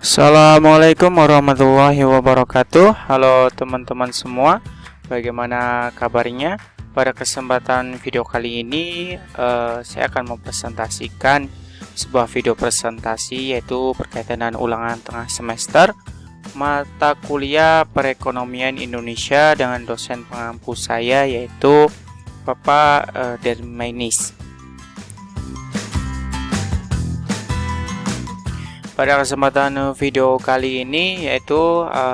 Assalamualaikum warahmatullahi wabarakatuh. Halo teman-teman semua, bagaimana kabarnya? Pada kesempatan video kali ini saya akan mempresentasikan sebuah video presentasi, yaitu berkaitan dengan ulangan tengah semester mata kuliah perekonomian Indonesia dengan dosen pengampu saya, yaitu Bapak Dermainis. Pada kesempatan video kali ini, yaitu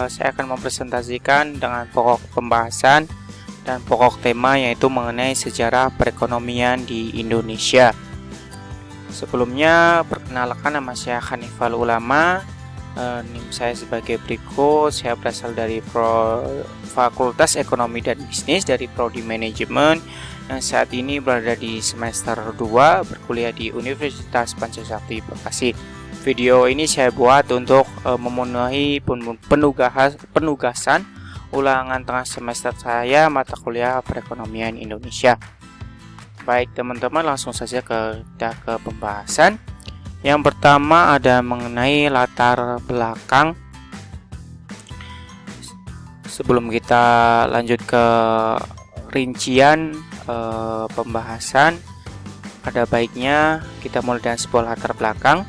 saya akan mempresentasikan dengan pokok pembahasan dan pokok tema, yaitu mengenai sejarah perekonomian di Indonesia. Sebelumnya, perkenalkan, nama saya Hanifal Ulama. NIM saya sebagai berikut. Saya berasal dari Fakultas Ekonomi dan Bisnis dari Prodi Manajemen, yang saat ini berada di semester 2 berkuliah di Universitas Pancasakti Bekasi. Video ini saya buat untuk memenuhi penugasan ulangan tengah semester saya mata kuliah perekonomian Indonesia. Baik teman-teman, langsung saja ke pembahasan. Yang pertama ada mengenai latar belakang. Sebelum kita lanjut ke rincian pembahasan, ada baiknya kita mulai dari sebuah latar belakang.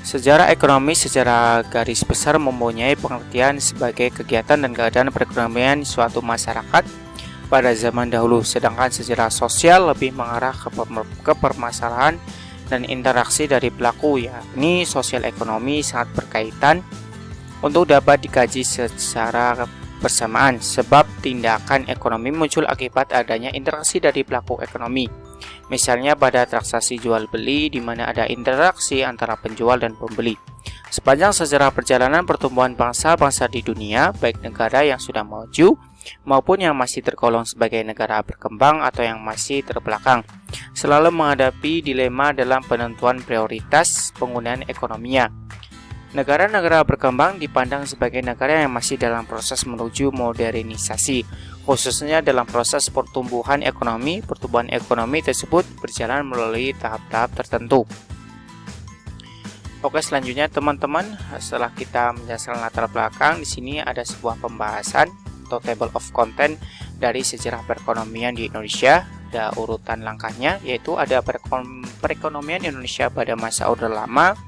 Sejarah ekonomi secara garis besar mempunyai pengertian sebagai kegiatan dan keadaan perekonomian suatu masyarakat pada zaman dahulu, sedangkan sejarah sosial lebih mengarah ke permasalahan dan interaksi dari pelaku, yakni sosial ekonomi sangat berkaitan untuk dapat dikaji secara bersamaan, sebab tindakan ekonomi muncul akibat adanya interaksi dari pelaku ekonomi. Misalnya pada transaksi jual beli, di mana ada interaksi antara penjual dan pembeli. Sepanjang sejarah perjalanan pertumbuhan bangsa-bangsa di dunia, baik negara yang sudah maju maupun yang masih tergolong sebagai negara berkembang atau yang masih terbelakang, selalu menghadapi dilema dalam penentuan prioritas penggunaan ekonominya. Negara-negara berkembang dipandang sebagai negara yang masih dalam proses menuju modernisasi, khususnya dalam proses pertumbuhan ekonomi. Pertumbuhan ekonomi tersebut berjalan melalui tahap-tahap tertentu. Oke, selanjutnya teman-teman, setelah kita menjelaskan latar belakang, di sini ada sebuah pembahasan atau table of content dari sejarah perekonomian di Indonesia. Ada urutan langkahnya, yaitu ada perekonomian Indonesia pada masa Orde Lama,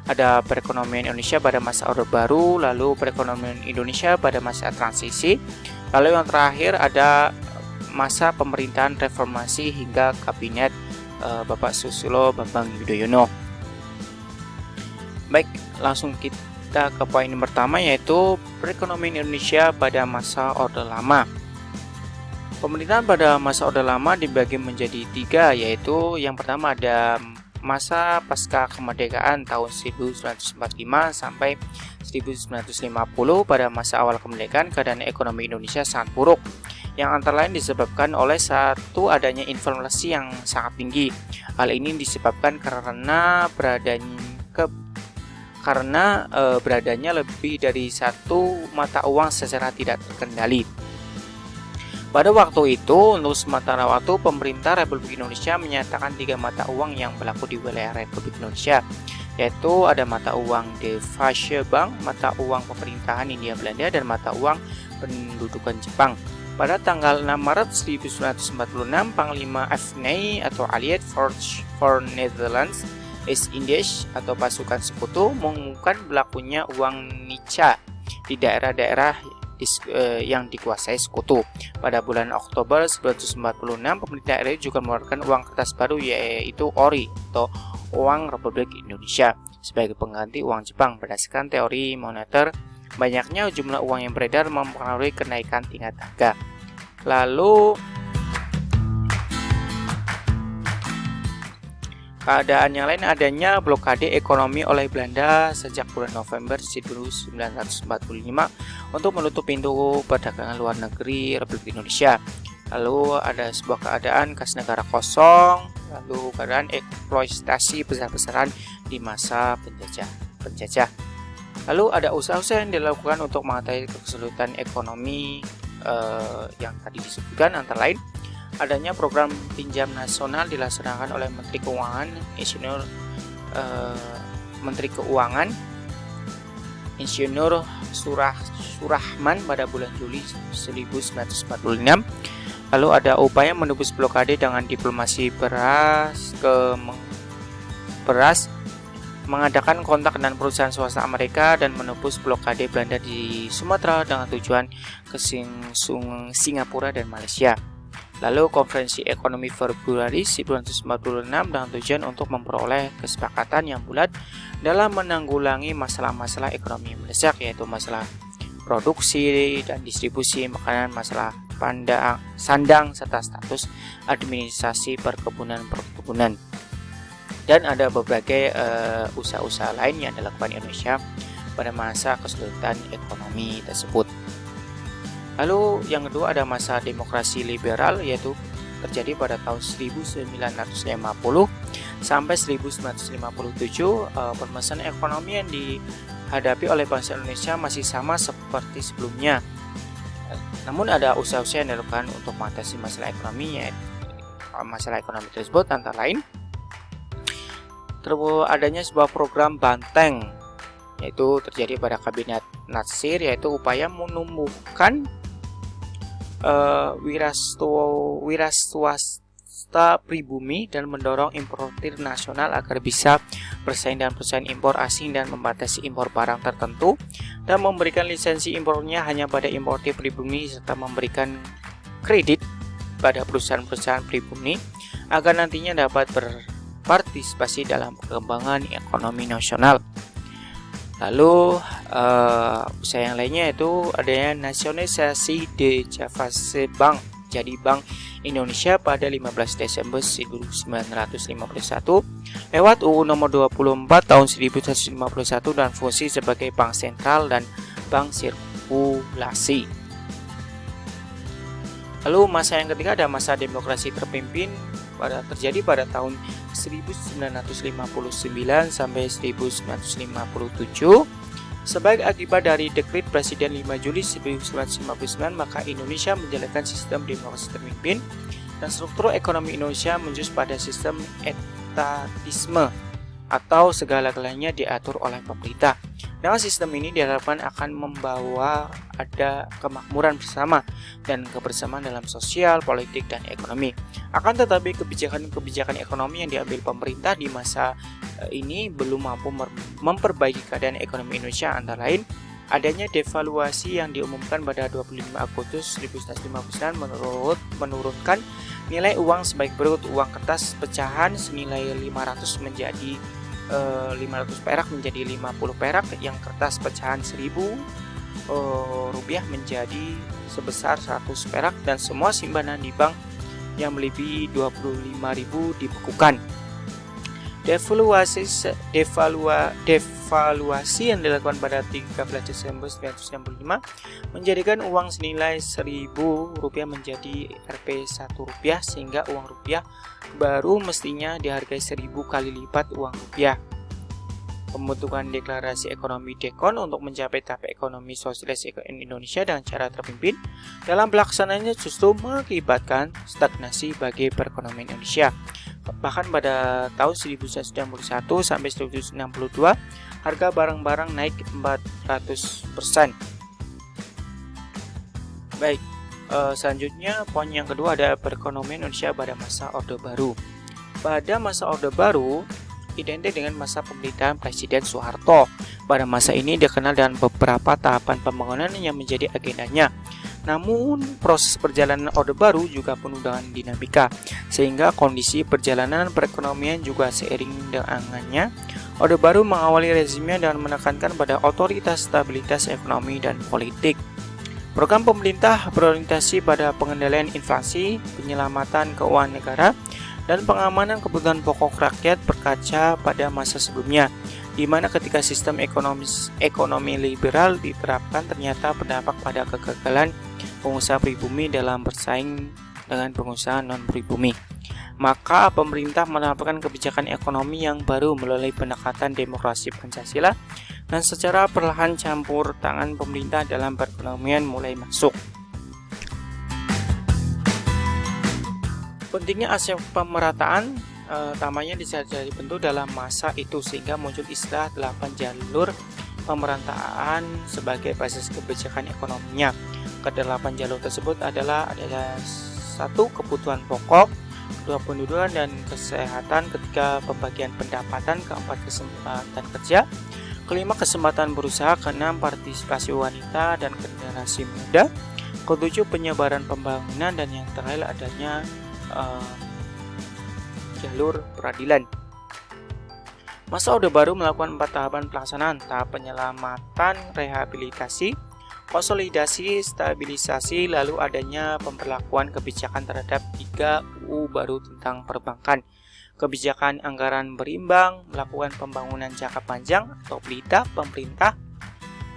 ada perekonomian Indonesia pada masa Orde Baru, lalu perekonomian Indonesia pada masa transisi, lalu yang terakhir ada masa pemerintahan reformasi hingga kabinet Bapak Susilo Bambang Yudhoyono. Baik, langsung kita ke poin pertama, yaitu perekonomian Indonesia pada masa Orde Lama. Pemerintahan pada masa Orde Lama dibagi menjadi 3, yaitu yang pertama ada masa pasca kemerdekaan tahun 1945 sampai 1950. Pada masa awal kemerdekaan, keadaan ekonomi Indonesia sangat buruk, yang antara lain disebabkan oleh satu, adanya inflasi yang sangat tinggi. Hal ini disebabkan karena beradanya lebih dari satu mata uang secara tidak terkendali. Pada waktu itu, untuk sementara waktu, pemerintah Republik Indonesia menyatakan 3 mata uang yang berlaku di wilayah Republik Indonesia, yaitu ada mata uang devise bank, mata uang pemerintahan Hindia Belanda, dan mata uang pendudukan Jepang. Pada tanggal 6 Maret 1946, Panglima Afne atau Allied Force for Netherlands East Indies atau pasukan sekutu mengumumkan berlakunya uang nica di daerah-daerah yang dikuasai sekutu. Pada bulan Oktober 1946, pemerintah RI juga mengeluarkan uang kertas baru, yaitu ORI atau Uang Republik Indonesia, sebagai pengganti uang Jepang. Berdasarkan teori moneter, banyaknya jumlah uang yang beredar mempengaruhi kenaikan tingkat harga. Lalu keadaan yang lain, adanya blokade ekonomi oleh Belanda sejak bulan November 1945 untuk menutup pintu perdagangan luar negeri Republik Indonesia. Lalu ada sebuah keadaan kas negara kosong, lalu keadaan eksploitasi besar-besaran di masa penjajah. Lalu ada usaha-usaha yang dilakukan untuk mengatasi kesulitan ekonomi yang tadi disebutkan, antara lain adanya program pinjam nasional dilaksanakan oleh Menteri Keuangan, Menteri Keuangan Insinyur Surahman pada bulan Juli 1946. Lalu ada upaya menembus blokade dengan diplomasi beras, mengadakan kontak dengan perusahaan swasta Amerika dan menembus blokade Belanda di Sumatera dengan tujuan ke Singapura dan Malaysia. Lalu konferensi ekonomi Februari 1946 dengan tujuan untuk memperoleh kesepakatan yang bulat dalam menanggulangi masalah-masalah ekonomi yang mendesak, yaitu masalah produksi dan distribusi makanan, masalah sandang, serta status administrasi perkebunan. Dan ada berbagai usaha-usaha lain yang dilakukan Indonesia pada masa kesulitan ekonomi tersebut. Lalu yang kedua ada masa demokrasi liberal, yaitu terjadi pada tahun 1950 sampai 1957. Permasalahan ekonomi yang dihadapi oleh bangsa Indonesia masih sama seperti sebelumnya. Namun ada usaha-usaha yang dilakukan untuk mengatasi masalah ekonomi, yaitu masalah ekonomi tersebut antara lain adanya sebuah program banteng, yaitu terjadi pada kabinet Natsir, yaitu upaya menumbuhkan wiraswasta pribumi dan mendorong importir nasional agar bisa bersaing dengan perusahaan impor asing dan membatasi impor barang tertentu dan memberikan lisensi impornya hanya pada importir pribumi serta memberikan kredit pada perusahaan-perusahaan pribumi agar nantinya dapat berpartisipasi dalam perkembangan ekonomi nasional. Lalu usaha yang lainnya itu adanya nasionalisasi Devasa Bank jadi Bank Indonesia pada 15 Desember 1951 lewat UU nomor 24 tahun 1951 dan fungsi sebagai bank sentral dan bank sirkulasi. Lalu masa yang ketiga ada masa demokrasi terpimpin terjadi pada tahun 1959 sampai 1957 sebagai akibat dari dekret Presiden 5 Juli 1959, maka Indonesia menjalankan sistem demokrasi terpimpin dan struktur ekonomi Indonesia menjurus pada sistem etatisme atau segala-galanya diatur oleh pemerintah. Dengan sistem ini diharapkan akan membawa ada kemakmuran bersama dan kebersamaan dalam sosial, politik, dan ekonomi. Akan tetapi kebijakan ekonomi yang diambil pemerintah di masa ini belum mampu memperbaiki keadaan ekonomi Indonesia, antara lain adanya devaluasi yang diumumkan pada 25 Agustus 1959 menurunkan nilai uang sebaik berikut: uang kertas pecahan senilai 500 perak menjadi 50 perak, yang kertas pecahan 1000 rupiah menjadi sebesar 100 perak, dan semua simpanan di bank yang melebihi 25.000 dibekukan. Devaluasi yang dilakukan pada 13 Desember 1965 menjadikan uang senilai 1.000 rupiah menjadi Rp1 rupiah, sehingga uang rupiah baru mestinya dihargai 1.000 kali lipat uang rupiah. Pembentukan deklarasi ekonomi DEKON untuk mencapai tahap ekonomi sosialis Indonesia dengan cara terpimpin dalam pelaksanaannya justru mengakibatkan stagnasi bagi perekonomian Indonesia. Bahkan pada tahun 1991 sampai 1962 harga barang-barang naik 400%. Baik, selanjutnya poin yang kedua ada perekonomian Indonesia pada masa Orde Baru. Pada masa Orde Baru identik dengan masa pemerintahan Presiden Soeharto. Pada masa ini dikenal dengan beberapa tahapan pembangunan yang menjadi agendanya. Namun proses perjalanan Orde Baru juga penuh dengan dinamika, sehingga kondisi perjalanan perekonomian juga seiring dengannya. Orde Baru mengawali rezimnya dengan menekankan pada otoritas stabilitas ekonomi dan politik. Program pemerintah berorientasi pada pengendalian inflasi, penyelamatan keuangan negara, dan pengamanan kebutuhan pokok rakyat berkaca pada masa sebelumnya, di mana ketika sistem ekonomi liberal diterapkan ternyata berdampak pada kegagalan pengusaha pribumi dalam bersaing dengan pengusaha non-pribumi. Maka pemerintah menerapkan kebijakan ekonomi yang baru melalui pendekatan demokrasi Pancasila, dan secara perlahan campur tangan pemerintah dalam perekonomian mulai masuk. Pentingnya aspek pemerataan utamanya bisa dibentuk dalam masa itu, sehingga muncul istilah 8 jalur pemerataan sebagai basis kebijakan ekonominya. Kedelapan jalur tersebut adalah 1. Kebutuhan pokok, 2. Pendudukan dan kesehatan, ketiga pembagian pendapatan, keempat kesempatan kerja, kelima kesempatan berusaha, keenam partisipasi wanita dan generasi muda, ketujuh penyebaran pembangunan, dan yang terakhir adanya jalur peradilan. Masa Orde Baru melakukan 4 tahapan pelaksanaan: tahap penyelamatan, rehabilitasi, konsolidasi, stabilisasi, lalu adanya pemberlakuan kebijakan terhadap 3 UU baru tentang perbankan, kebijakan anggaran berimbang, melakukan pembangunan jangka panjang atau PLITA pemerintah.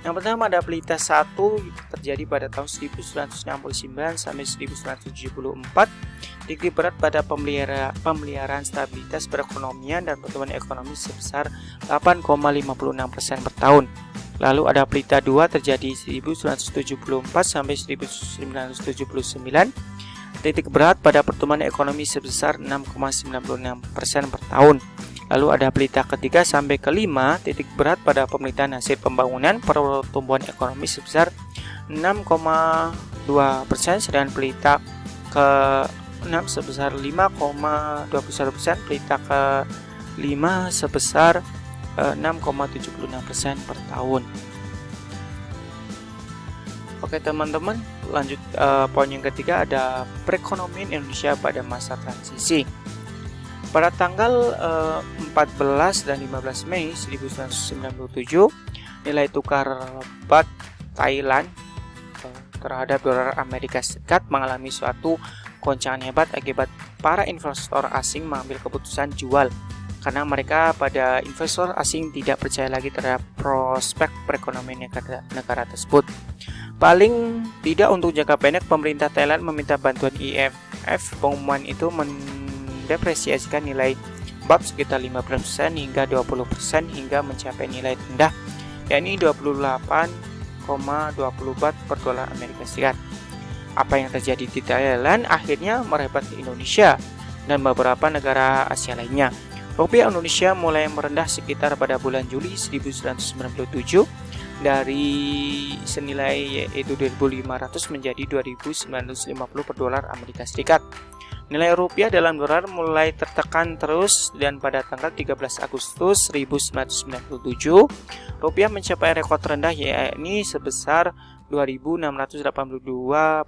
Yang pertama ada PLITA 1 terjadi pada tahun 1969 sampai 1974. Titik berat pada pemeliharaan stabilitas perekonomian dan pertumbuhan ekonomi sebesar 8,56% per tahun. Lalu ada PLITA 2 terjadi 1974 sampai 1979. Titik berat pada pertumbuhan ekonomi sebesar 6,96% per tahun. Lalu ada PLITA ketiga sampai kelima, titik berat pada pemerintahan hasil pembangunan pertumbuhan ekonomi sebesar 6,2%, sedangkan PLITA ke-6 sebesar 5,21%, PLITA ke-5 sebesar 6,76% per tahun. Oke teman-teman, lanjut poin yang ketiga ada perekonomian Indonesia pada masa transisi. Pada tanggal 14 dan 15 Mei 1997, nilai tukar baht Thailand terhadap dolar Amerika Serikat mengalami suatu goncangan hebat akibat para investor asing mengambil keputusan jual, karena mereka pada investor asing tidak percaya lagi terhadap prospek perekonomian negara tersebut. Paling tidak untuk jangka pendek, pemerintah Thailand meminta bantuan IMF. Pengumuman itu mendepresiasikan nilai baht sekitar 15% hingga 20% hingga mencapai nilai terendah, yakni 28,20 baht per dolar Amerika Serikat. Apa yang terjadi di Thailand akhirnya merebak di Indonesia dan beberapa negara Asia lainnya. Rupiah Indonesia mulai merendah sekitar pada bulan Juli 1997 dari senilai yaitu 2.500 menjadi 2.950 per dolar Amerika Serikat. Nilai rupiah dalam dolar mulai tertekan terus dan pada tanggal 13 Agustus 1997 rupiah mencapai rekor terendah yakni sebesar 2.682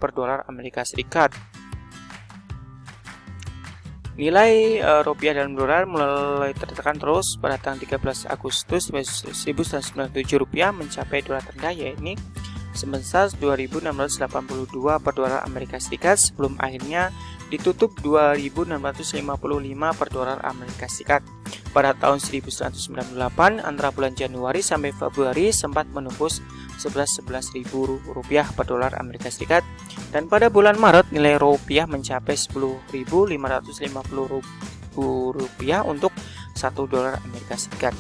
per dolar Amerika Serikat. Nilai rupiah dalam dolar mulai tertekan terus pada tanggal 13 Agustus 1997 rupiah mencapai dolar terendah yakni sebesar 2.682 per dolar Amerika Serikat sebelum akhirnya ditutup 2.655 per dolar Amerika Serikat. Pada tahun 1998 antara bulan Januari sampai Februari sempat menembus 11.000 rupiah per dolar Amerika Serikat, dan pada bulan Maret nilai rupiah mencapai 10.550 rupiah untuk 1 dolar Amerika Serikat.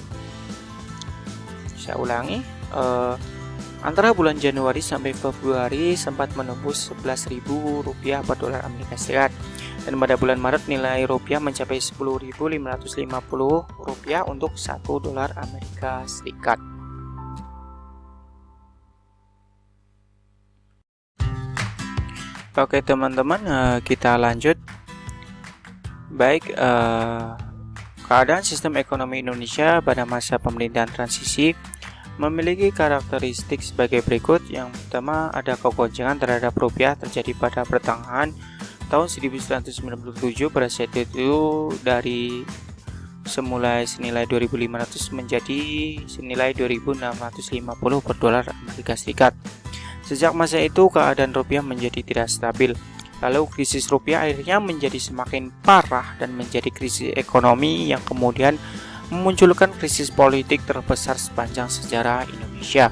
Saya ulangi, antara bulan Januari sampai Februari sempat menembus 11.000 rupiah per dolar Amerika Serikat, dan pada bulan Maret nilai rupiah mencapai 10.550 rupiah untuk 1 dolar Amerika Serikat. Oke teman-teman, kita lanjut. Baik, keadaan sistem ekonomi Indonesia pada masa pemerintahan transisi memiliki karakteristik sebagai berikut. Yang pertama, ada kegoncangan terhadap rupiah terjadi pada pertengahan tahun 1997 pada saat itu dari semula senilai 2.500 menjadi senilai 2.650 per dolar Amerika Serikat. Sejak masa itu keadaan rupiah menjadi tidak stabil. Lalu krisis rupiah akhirnya menjadi semakin parah dan menjadi krisis ekonomi yang kemudian memunculkan krisis politik terbesar sepanjang sejarah Indonesia.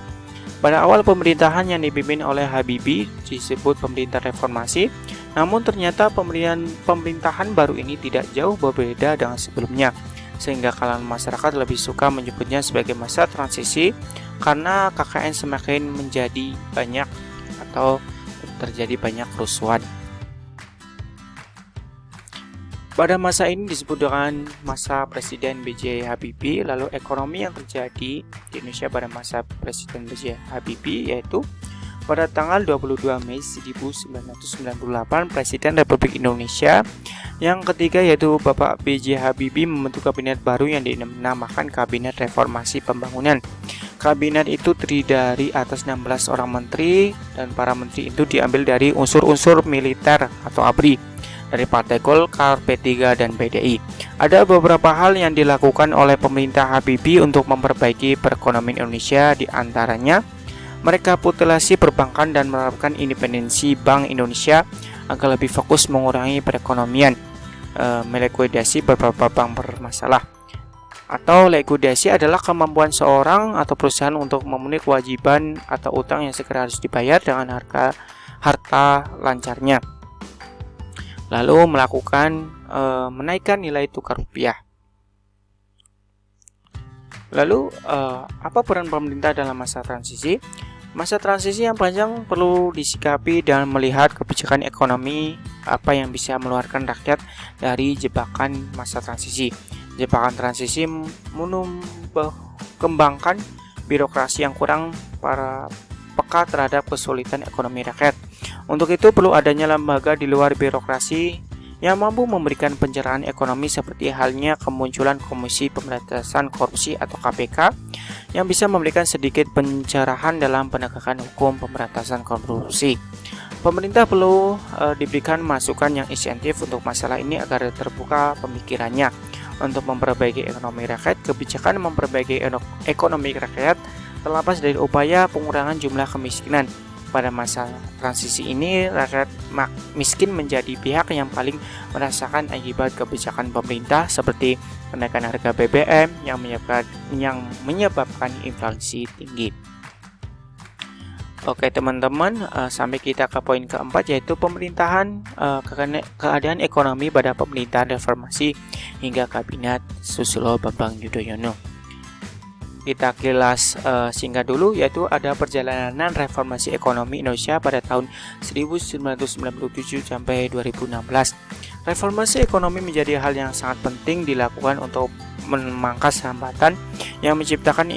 Pada awal pemerintahan yang dipimpin oleh Habibie disebut pemerintah reformasi, namun ternyata pemerintahan baru ini tidak jauh berbeda dengan sebelumnya, sehingga kalangan masyarakat lebih suka menyebutnya sebagai masa transisi karena KKN semakin menjadi banyak atau terjadi banyak kerusuhan. Pada masa ini disebut dengan masa Presiden B.J. Habibie. Lalu ekonomi yang terjadi di Indonesia pada masa Presiden B.J. Habibie yaitu pada tanggal 22 Mei 1998 Presiden Republik Indonesia yang ketiga yaitu Bapak B.J. Habibie membentuk kabinet baru yang dinamakan Kabinet Reformasi Pembangunan. Kabinet itu terdiri dari atas 16 orang menteri dan para menteri itu diambil dari unsur-unsur militer atau ABRI dari Partai Golkar, P3 dan PDI. Ada beberapa hal yang dilakukan oleh pemerintah Habibie untuk memperbaiki perekonomian Indonesia, di antaranya merekapitulasi perbankan dan menerapkan independensi Bank Indonesia agar lebih fokus mengurangi perekonomian, melikuidasi beberapa bank bermasalah. Atau likuidasi adalah kemampuan seorang atau perusahaan untuk memenuhi kewajiban atau utang yang segera harus dibayar dengan harta lancarnya. Lalu melakukan menaikkan nilai tukar rupiah. Lalu apa peran pemerintah dalam masa transisi? Masa transisi yang panjang perlu disikapi dan melihat kebijakan ekonomi apa yang bisa mengeluarkan rakyat dari jebakan masa transisi. Jebakan transisi mengembangkan birokrasi yang kurang peka terhadap kesulitan ekonomi rakyat. Untuk itu perlu adanya lembaga di luar birokrasi yang mampu memberikan pencerahan ekonomi seperti halnya kemunculan Komisi Pemberantasan Korupsi atau KPK yang bisa memberikan sedikit pencerahan dalam penegakan hukum pemberantasan korupsi. Pemerintah perlu diberikan masukan yang insentif untuk masalah ini agar terbuka pemikirannya untuk memperbaiki ekonomi rakyat. Kebijakan memperbaiki ekonomi rakyat terlepas dari upaya pengurangan jumlah kemiskinan. Pada masa transisi ini, rakyat miskin menjadi pihak yang paling merasakan akibat kebijakan pemerintah seperti kenaikan harga BBM yang menyebabkan inflasi tinggi. Oke teman-teman, sampai kita ke poin keempat yaitu pemerintahan keadaan ekonomi pada pemerintahan reformasi hingga kabinet Susilo Bambang Yudhoyono. Kita kilas singkat dulu, yaitu ada perjalanan reformasi ekonomi Indonesia pada tahun 1997 sampai 2016. Reformasi ekonomi menjadi hal yang sangat penting dilakukan untuk memangkas hambatan yang menciptakan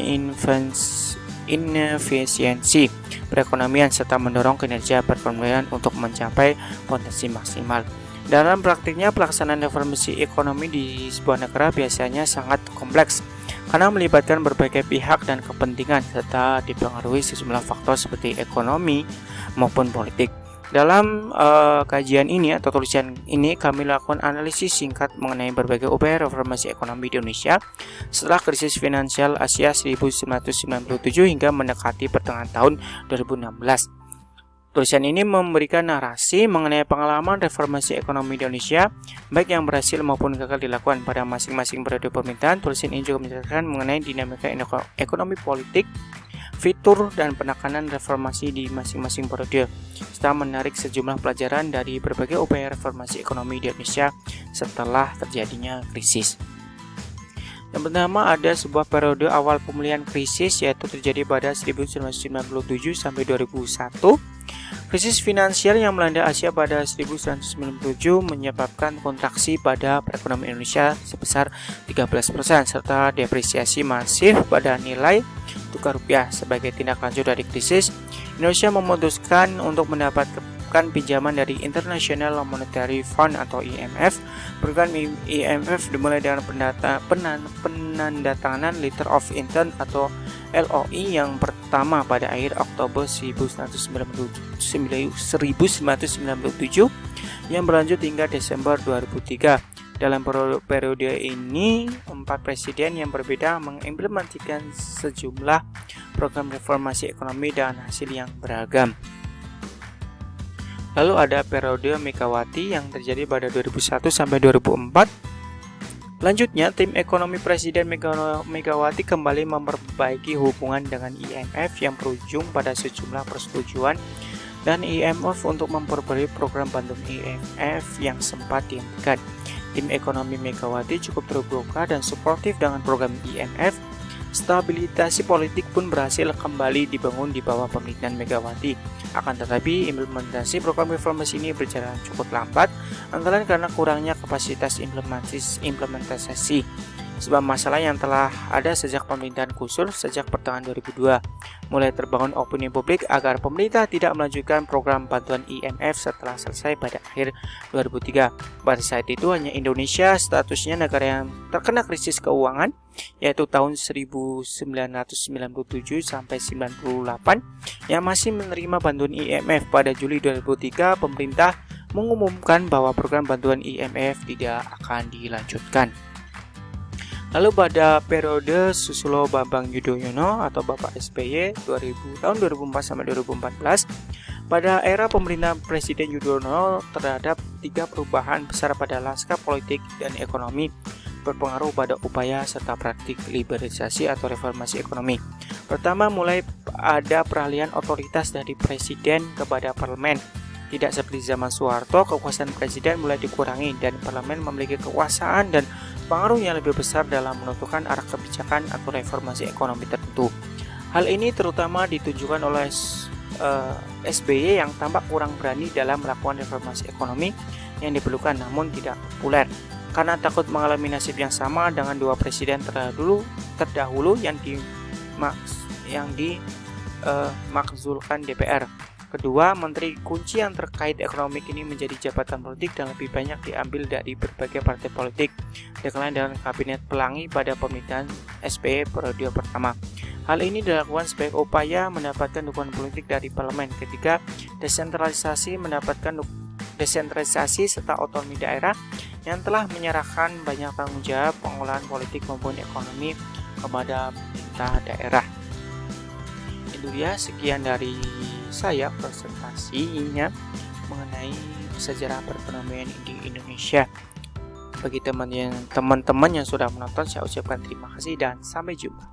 inefisiensi perekonomian serta mendorong kinerja perekonomian untuk mencapai potensi maksimal. Dalam praktiknya, pelaksanaan reformasi ekonomi di sebuah negara biasanya sangat kompleks karena melibatkan berbagai pihak dan kepentingan serta dipengaruhi sejumlah faktor seperti ekonomi maupun politik. Dalam kajian ini atau tulisan ini kami lakukan analisis singkat mengenai berbagai upaya reformasi ekonomi di Indonesia setelah krisis finansial Asia 1997 hingga mendekati pertengahan tahun 2016. Tulisan ini memberikan narasi mengenai pengalaman reformasi ekonomi di Indonesia, baik yang berhasil maupun gagal dilakukan pada masing-masing periode pemerintahan. Tulisan ini juga menjelaskan mengenai dinamika ekonomi politik, fitur, dan penekanan reformasi di masing-masing periode, serta menarik sejumlah pelajaran dari berbagai upaya reformasi ekonomi di Indonesia setelah terjadinya krisis. Yang pertama, ada sebuah periode awal pemulihan krisis yaitu terjadi pada 1997 sampai 2001. Krisis finansial yang melanda Asia pada 1997 menyebabkan kontraksi pada perekonomian Indonesia sebesar 13% serta depresiasi masif pada nilai tukar rupiah. Sebagai tindak lanjut dari krisis, Indonesia memutuskan untuk mendapatkan pinjaman dari International Monetary Fund atau IMF. Program IMF dimulai dengan penandatanganan Letter of Intent atau LOI yang pertama pada akhir Oktober 1997 yang berlanjut hingga Desember 2003. Dalam periode ini, 4 presiden yang berbeda mengimplementasikan sejumlah program reformasi ekonomi dan hasil yang beragam. Lalu ada periode Megawati yang terjadi pada 2001 sampai 2004. Selanjutnya, tim ekonomi Presiden Megawati kembali memperbaiki hubungan dengan IMF yang berujung pada sejumlah persetujuan dan IMF untuk memperbarui program bantuan IMF yang sempat dihentikan. Tim ekonomi Megawati cukup terbuka dan suportif dengan program IMF. Stabilitas politik pun berhasil kembali dibangun di bawah pemerintahan Megawati. Akan tetapi, implementasi program reformasi ini berjalan cukup lambat, antara lain karena kurangnya kapasitas implementasi. Sebab masalah yang telah ada sejak pemerintahan Gusdur sejak pertengahan 2002. Mulai terbangun opini publik agar pemerintah tidak melanjutkan program bantuan IMF setelah selesai pada akhir 2003. Pada saat itu hanya Indonesia statusnya negara yang terkena krisis keuangan, yaitu tahun 1997 sampai 98 yang masih menerima bantuan IMF. Pada Juli 2003, pemerintah mengumumkan bahwa program bantuan IMF tidak akan dilanjutkan. Lalu pada periode Susilo Bambang Yudhoyono atau Bapak SBY tahun 2004 sampai 2014, pada era pemerintahan Presiden Yudhoyono terhadap 3 perubahan besar pada lanskap politik dan ekonomi berpengaruh pada upaya serta praktik liberalisasi atau reformasi ekonomi. Pertama, mulai ada peralihan otoritas dari presiden kepada parlemen. Tidak seperti zaman Soeharto, kekuasaan presiden mulai dikurangi dan parlemen memiliki kekuasaan dan pengaruh yang lebih besar dalam menentukan arah kebijakan atau reformasi ekonomi tertentu. Hal ini terutama ditunjukkan oleh SBY yang tampak kurang berani dalam melakukan reformasi ekonomi yang diperlukan namun tidak populer, karena takut mengalami nasib yang sama dengan 2 presiden terdahulu yang dimakzulkan DPR. Kedua, menteri kunci yang terkait ekonomi ini menjadi jabatan politik dan lebih banyak diambil dari berbagai partai politik, dengan kabinet pelangi pada pemerintahan SBY periode pertama. Hal ini dilakukan sebagai upaya mendapatkan dukungan politik dari parlemen. Ketiga, desentralisasi serta otonomi daerah yang telah menyerahkan banyak tanggung jawab pengolahan politik maupun ekonomi kepada pemerintah daerah. Itu dia, sekian dari saya presentasinya mengenai sejarah perekonomian di Indonesia. Bagi teman-teman yang sudah menonton, saya ucapkan terima kasih dan sampai jumpa.